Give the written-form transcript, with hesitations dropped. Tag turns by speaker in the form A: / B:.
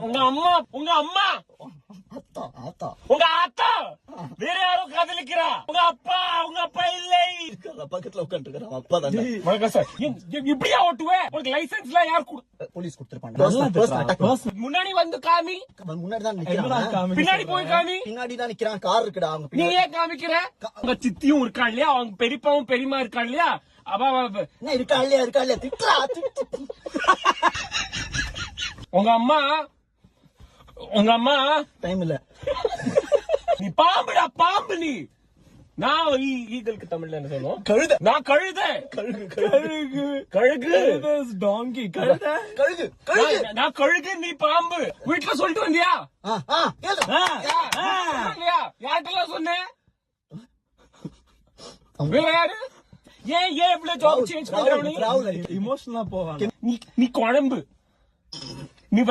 A: உங்க அம்மா உங்க அம்மா
B: அத்தா அத்தா
A: உங்க ஆத்தா வேற யாரும் காதலிக்கிறா. உங்க அப்பா இல்லை.
B: பக்கத்துல உட்காந்துருக்கான் அப்பா தானே.
A: வணக்கம் சார். இப்படியா ஓட்டுவேன்? உனக்கு லைசன்ஸ்ல யார்
B: போலீஸ் கொடுத்துருப்பாங்க.
A: முன்னாடி வந்து காமி.
B: முன்னாடி தான் நிக்கிறான்.
A: பின்னாடி போய் காமி.
B: பின்னாடி தான் நிக்கிறான். கார் இருக்குடா அவங்க.
A: நீ ஏன் காமிக்கிற? உங்க சித்தியும் இருக்கான் இல்லையா? அவங்க பெரியப்பாவும் பெரியமா இருக்கான் இல்லையா?
B: என்ன இருக்கா இல்லையா திட்டா.
A: உங்க அம்மா
B: டைம் இல்ல.
A: நீ பாம்புடா பாம்பு. நீ நான் ஈகலுக்கு தமிழ்ல என்ன சொல்லுவோம்?
B: கழுத.
A: நான் கழுத. கழுகு
B: டாங்கி. கழுகு.
A: நான் கழுகு, நீ பாம்பு. வீட்டுல சொல்லிட்டு வந்தியா? யார்கிட்ட சொன்னேன்? வேற யாரு? ஏன் இவ்வளவு ஜாப் சேஞ்ச் பண்றவனி?
B: இமோஷனலா போவாங்க.
A: நீ குழம்பு. நீ